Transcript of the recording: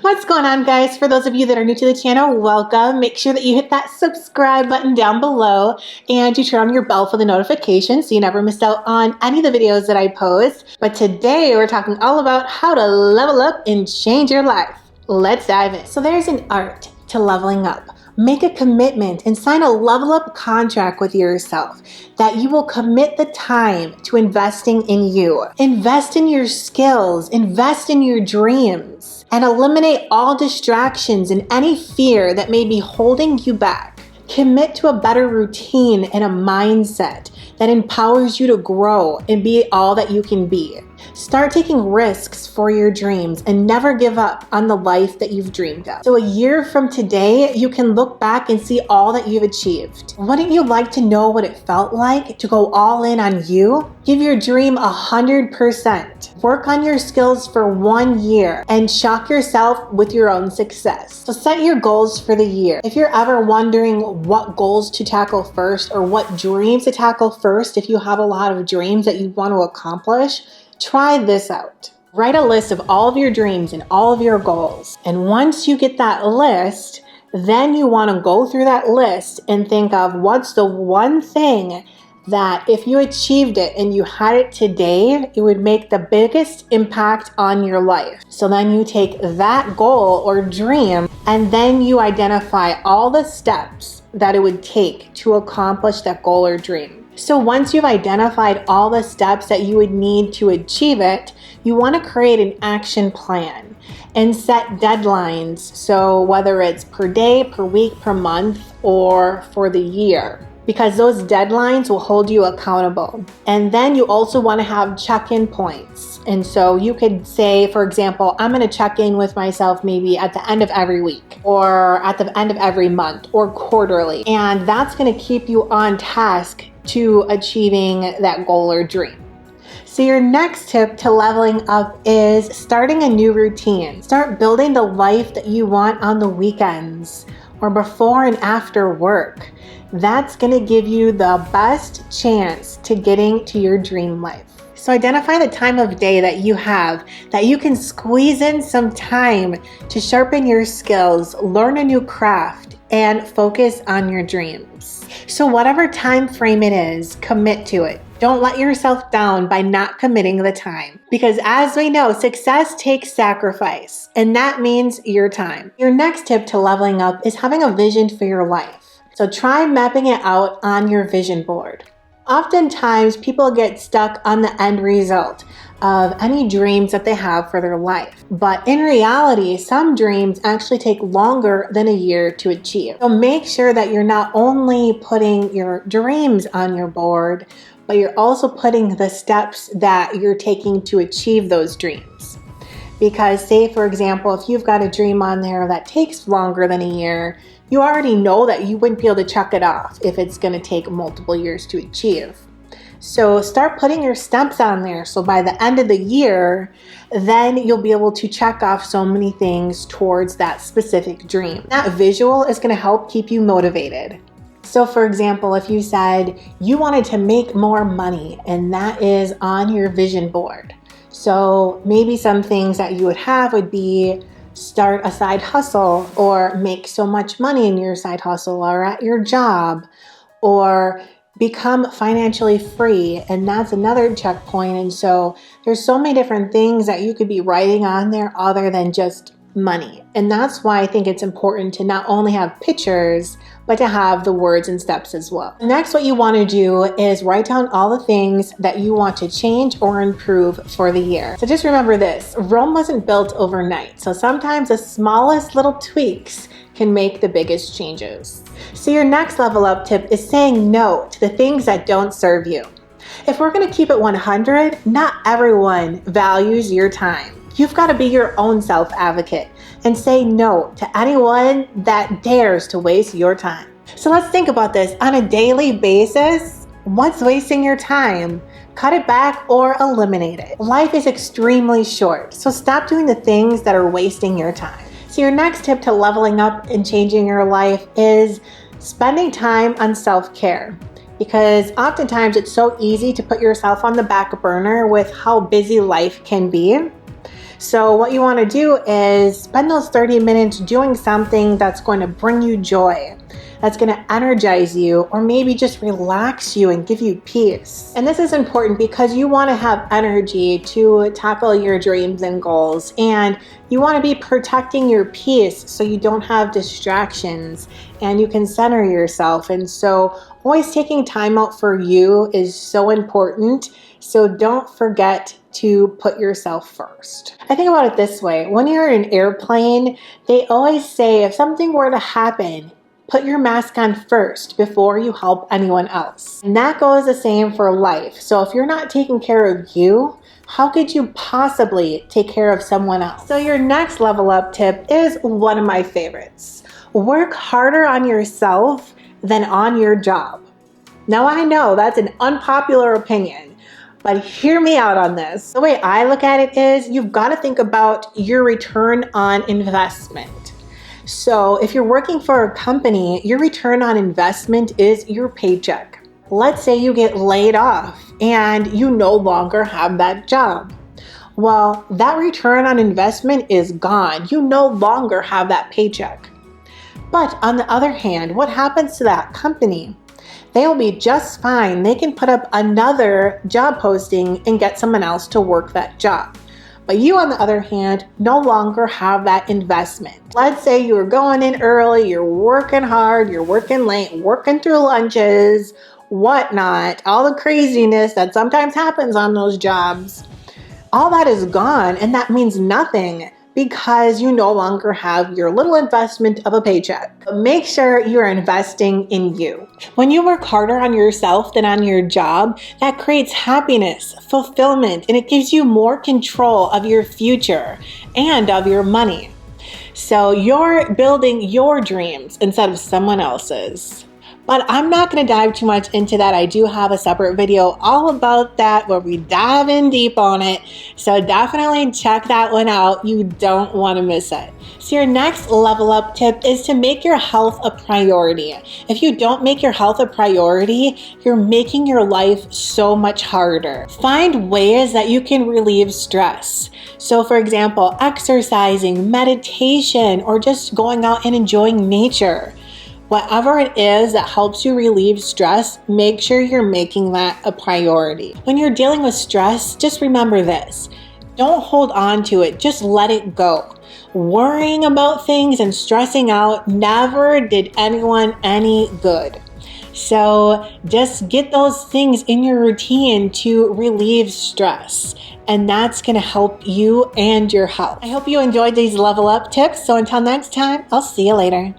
What's going on, guys? For those of you that are new to the channel, welcome. Make sure that you hit that subscribe button down below and you turn on your bell for the notifications so you never miss out on any of the videos that I post. But today we're talking all about how to level up and change your life. Let's dive in. So there's an art to leveling up. Make a commitment and sign a level up contract with yourself that you will commit the time to investing in you. Invest in your skills, invest in your dreams, and eliminate all distractions and any fear that may be holding you back. Commit to a better routine and a mindset that empowers you to grow and be all that you can be. Start taking risks for your dreams and never give up on the life that you've dreamed of. So a year from today, you can look back and see all that you've achieved. Wouldn't you like to know what it felt like to go all in on you? Give your dream 100%. Work on your skills for 1 year and shock yourself with your own success. So set your goals for the year. If you're ever wondering what goals to tackle first or what dreams to tackle first, if you have a lot of dreams that you want to accomplish, try this out. Write a list of all of your dreams and all of your goals. And once you get that list, then you want to go through that list and think of what's the one thing that if you achieved it and you had it today, it would make the biggest impact on your life. So then you take that goal or dream and then you identify all the steps that it would take to accomplish that goal or dream. So once you've identified all the steps that you would need to achieve it, you want to create an action plan and set deadlines. So whether it's per day, per week, per month, or for the year, because those deadlines will hold you accountable. And then you also want to have check-in points. And so you could say, for example, I'm going to check in with myself maybe at the end of every week or at the end of every month or quarterly. And that's going to keep you on task to achieving that goal or dream. So your next tip to leveling up is starting a new routine. Start building the life that you want on the weekends or before and after work. That's going to give you the best chance to getting to your dream life. So identify the time of day that you have that you can squeeze in some time to sharpen your skills, learn a new craft, and focus on your dreams. So whatever time frame it is, commit to it. Don't let yourself down by not committing the time. Because as we know, success takes sacrifice, and that means your time. Your next tip to leveling up is having a vision for your life. So try mapping it out on your vision board. Oftentimes, people get stuck on the end result of any dreams that they have for their life. But in reality, some dreams actually take longer than a year to achieve. So make sure that you're not only putting your dreams on your board, but you're also putting the steps that you're taking to achieve those dreams. Because say, for example, if you've got a dream on there that takes longer than a year, you already know that you wouldn't be able to check it off if it's going to take multiple years to achieve. So start putting your steps on there. So by the end of the year, then you'll be able to check off so many things towards that specific dream. That visual is going to help keep you motivated. So for example, if you said you wanted to make more money and that is on your vision board. So maybe some things that you would have would be start a side hustle or make so much money in your side hustle or at your job or become financially free. And that's another checkpoint. And so there's so many different things that you could be writing on there other than just money. And that's why I think it's important to not only have pictures, but to have the words and steps as well. Next, what you want to do is write down all the things that you want to change or improve for the year. So just remember this, Rome wasn't built overnight. So sometimes the smallest little tweaks can make the biggest changes. So your next level up tip is saying no to the things that don't serve you. If we're going to keep it 100, not everyone values your time. You've got to be your own self-advocate and say no to anyone that dares to waste your time. So let's think about this on a daily basis. What's wasting your time? Cut it back or eliminate it. Life is extremely short, so stop doing the things that are wasting your time. So your next tip to leveling up and changing your life is spending time on self-care. Because oftentimes it's so easy to put yourself on the back burner with how busy life can be. So what you want to do is spend those 30 minutes doing something that's going to bring you joy, that's going to energize you, or maybe just relax you and give you peace. And this is important because you want to have energy to tackle your dreams and goals, and you want to be protecting your peace so you don't have distractions and you can center yourself. And so always taking time out for you is so important. So don't forget to put yourself first. I think about it this way. When you're in an airplane, they always say if something were to happen, put your mask on first before you help anyone else. And that goes the same for life. So if you're not taking care of you, how could you possibly take care of someone else? So your next level up tip is one of my favorites. Work harder on yourself than on your job. Now I know that's an unpopular opinion, but hear me out on this. The way I look at it is you've got to think about your return on investment. So if you're working for a company, your return on investment is your paycheck. Let's say you get laid off and you no longer have that job. Well, that return on investment is gone. You no longer have that paycheck. But on the other hand, what happens to that company? They'll be just fine. They can put up another job posting and get someone else to work that job. But you, on the other hand, no longer have that investment. Let's say you're going in early, you're working hard, you're working late, working through lunches, whatnot, all the craziness that sometimes happens on those jobs. All that is gone, and that means nothing because you no longer have your little investment of a paycheck. But make sure you're investing in you. When you work harder on yourself than on your job, that creates happiness, fulfillment, and it gives you more control of your future and of your money. So you're building your dreams instead of someone else's. But I'm not going to dive too much into that. I do have a separate video all about that where we dive in deep on it. So definitely check that one out. You don't want to miss it. So your next level up tip is to make your health a priority. If you don't make your health a priority, you're making your life so much harder. Find ways that you can relieve stress. So for example, exercising, meditation, or just going out and enjoying nature. Whatever it is that helps you relieve stress, make sure you're making that a priority. When you're dealing with stress, just remember this. Don't hold on to it. Just let it go. Worrying about things and stressing out never did anyone any good. So just get those things in your routine to relieve stress. And that's going to help you and your health. I hope you enjoyed these level up tips. So until next time, I'll see you later.